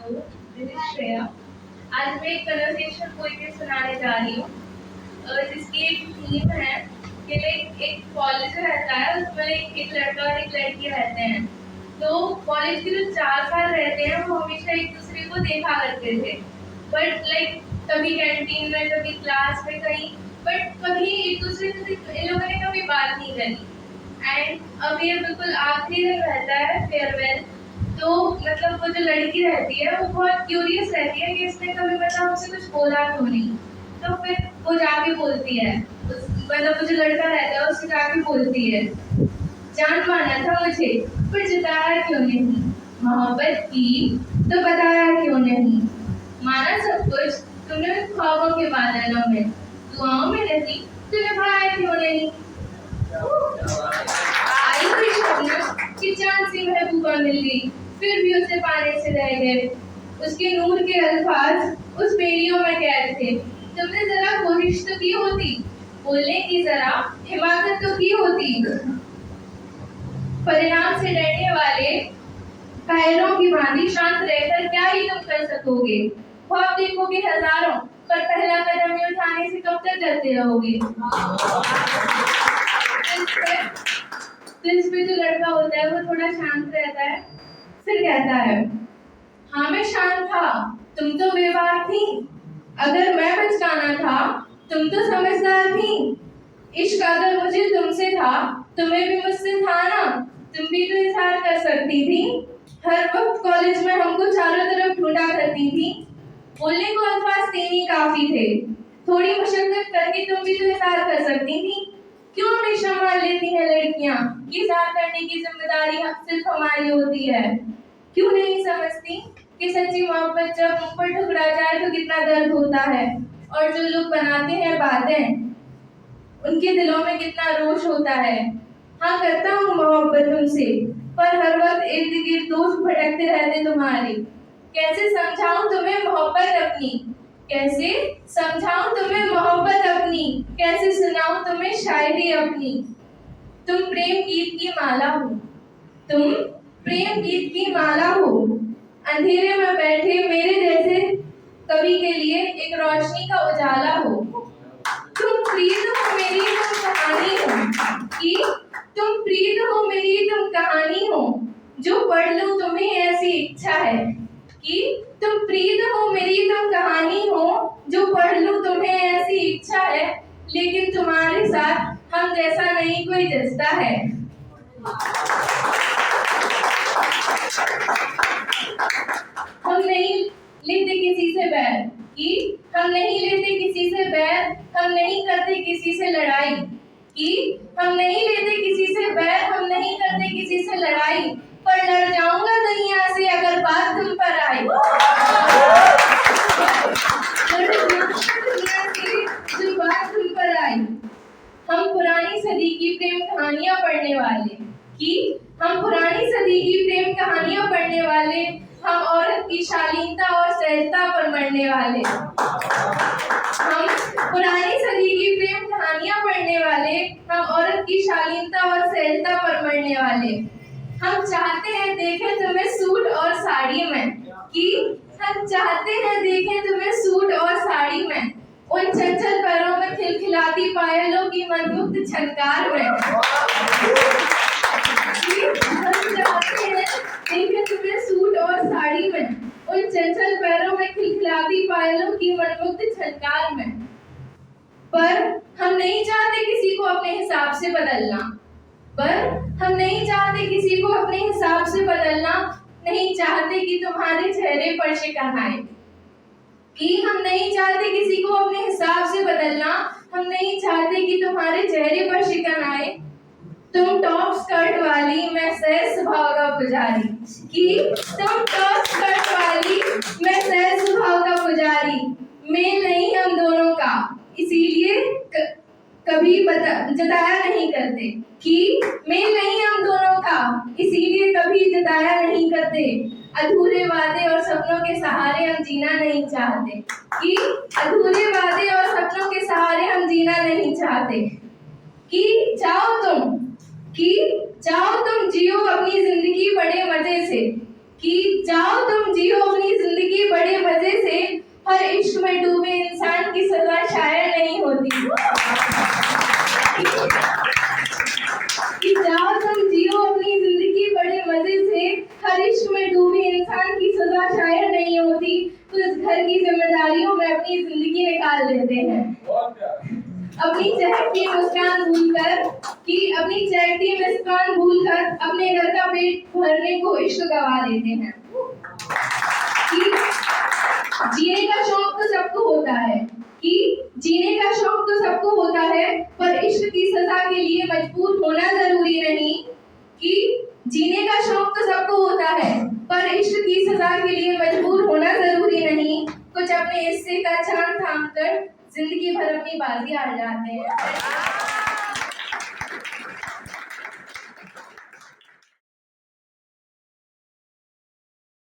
को, this is Shreya. आज मैं एक कन्वर्सेशन पोएट्री सुनाने जा रही हूँ, जिसकी एक थीम है कि लाइक एक कॉलेज रहता है, उसमें एक लड़का और एक लड़की रहते हैं। तो कॉलेज के जो 4 साल रहते हैं वो हमेशा एक दूसरे को देखा करते थे, बट लाइक कभी कैंटीन में, कभी क्लास में, कहीं, बट कभी एक दूसरे से इन लोगों ने कभी बात नहीं करी। एंड अब ये बिल्कुल आखिरी दिन रहता है, फेयरवेल। तो मतलब वो जो लड़की रहती है वो बहुत क्यूरियस रहती है कि इसने कभी मतलब हमसे कुछ बोला क्यों नहीं। तो फिर वो जाके बोलती है, मतलब वो जो लड़का रहता है उससे जाके बोलती है, जान माना था मुझे पर जताया क्यों नहीं, मोहब्बत की तो बताया क्यों नहीं, माना सब कुछ तुमने ख्वाबों के बादलों में, दुआओं में नहीं तो निभाया क्यों नहीं। आई हुई शबनम कि चांद सी महबूबा मिल गई, फिर भी उसे पाने से रह गए। उसके नूर के अल्फाज उस बेड़ियों में कैद थे। तुमने जरा कोशिश तो की होती, बोलने की जरा हिमाकत तो की होती। परिणाम से डरने वाले कायरों की भांति शांत रहकर क्या ही तुम कर सकोगे। ख्वाब देखोगे हजारों, पर पहला कदम ही उठाने से कब तक डरते रहोगे। तो इस पे जो लड़का होता है वो थोड़ा शांत रहता है, फिर कहता है, हाँ मैं शांत था, तुम तो बेबाक थी। अगर मैं बचकाना था, तुम तो समझदार थी। इश्क अगर मुझे तुमसे था, तुम्हें भी मुझसे था ना, तुम भी तो इजहार कर सकती थी। हर वक्त कॉलेज में हमको चारों तरफ ढूंढा करती थी। बोलने को अल्फाज 3 ही काफी थे। थोड़ी मशक्कत करके तुम भी तो इजहार कर सकती थी। क्यों हमेशा मान लेती हैं लड़कियां कि इजहार करने की जिम्मेदारी सिर्फ हमारी होती है। क्यों नहीं समझती कि सच्ची मोहब्बत जब मुंह पर ठुकरा जाए तो कितना दर्द होता है, और जो लोग बनाते हैं बातें उनके दिलों में कितना रोष होता है। हाँ करता हूँ मोहब्बत तुमसे, पर हर वक्त इर्द गिर्द दोस्त भटकते रहते तुम्हारे। कैसे समझाऊं तुम्हें मोहब्बत अपनी, कैसे समझाऊं तुम्हें मोहब्बत अपनी, कैसे सुनाऊं तुम्हें शायरी अपनी। तुम प्रेम गीत की माला हो, तुम प्रेम गीत की माला हो, अंधेरे में बैठे मेरे जैसे कवि के लिए एक रोशनी का उजाला हो। तुम प्रीत हो मेरी तुम कहानी हो, कि तुम प्रीत हो मेरी तुम कहानी हो, जो पढ़ लूं तुम्हें ऐसी इच्छा है। कि तुम प्रीत हो मेरी तुम कहानी हो, जो पढ़ लूं तुम्हें ऐसी इच्छा है। लेकिन तुम्हारे साथ हम जैसा नहीं कोई जचता है। हम नहीं लेते किसी से बैर, कि हम नहीं लेते किसी से बैर, हम नहीं करते किसी से लड़ाई। कि हम नहीं लेते किसी से बैर, हम नहीं करते किसी से लड़ाई, पर लड़ जाऊंगा दुनिया से अगर बात तुम पर आई। दुनिया से जो बात तुम पर आई। हम पुरानी सदी की प्रेम कहानियां पढ़ने वाले, कि हम पुरानी सदी की प्रेम कहानियां पढ़ने वाले, हम औरत की शालीनता और सहजता पर मरने वाले। हम पुरानी सदी की प्रेम कहानियां पढ़ने वाले, हम औरत की शालीनता और सहजता पर मरने वाले। हम चाहते हैं देखें तुम्हें सूट और साड़ी में, कि हम चाहते हैं देखें तुम्हें सूट और साड़ी में, उन चंचल पैरों में खिलखिलाती पायलों की मनमुग्ध छनकार में। हम चाहते हैं देखें तुम्हें सूट और साड़ी में, उन चंचल पैरों में खिलखिलाती पायलों की मनमुग्ध छनकार में। पर हम नहीं चाहते किसी को अपने हिसाब से बदलना, पर हम नहीं चाहते किसी को अपने हिसाब से बदलना, नहीं चाहते कि तुम्हारे चेहरे पर शिकन आए। कि हम नहीं चाहते किसी को अपने हिसाब से बदलना, हम नहीं चाहते कि तुम्हारे चेहरे पर शिकन आए। तुम टॉप स्कर्ट वाली, मैं सहज स्वभाव का पुजारी, कि तुम टॉप स्कर्ट वाली, मैं सहज स्वभाव का पुजारी। मेल नहीं हम दोनों का, इसीलिए कभी जताया नहीं करते। कि मेल नहीं हम दोनों का, इसीलिए कभी जताया नहीं करते। अधूरे वादे और सपनों के सहारे हम जीना नहीं चाहते। कि अधूरे वादे और सपनों के सहारे हम जीना नहीं चाहते। कि जाओ तुम, कि जाओ तुम जियो अपनी जिंदगी बड़े मजे से, कि जाओ तुम जियो अपनी जिंदगी बड़े मजे से, हर इश्क में डूबे इंसान की सजा शायद नहीं होती। कि जाओ तुम जियो अपनी जिंदगी बड़े मजे से, हर इश्क में डूबे इंसान की सजा शायद नहीं होती। तो इस घर की जिम्मेदारियों में अपनी जिंदगी निकाल लेते हैं, अपनी चहकती मुस्कान भूलकर, कि अपनी चहकती मुस्कान भूलकर अपने घर का पेट भरने को इश्क गवा देते हैं। कि जीने का शौक तो सबको होता है, कि जीने का शौक तो सबको होता है, पर इश्क की सजा के लिए मजबूर होना जरूरी नहीं। कि जीने का शौक तो सबको होता है, पर इश्क की सजा के लिए मजबूर होना जरूरी नहीं। कुछ अपने हिस्से का चांद थाम कर जिंदगी भर अपनी बाजी हार जाते हैं।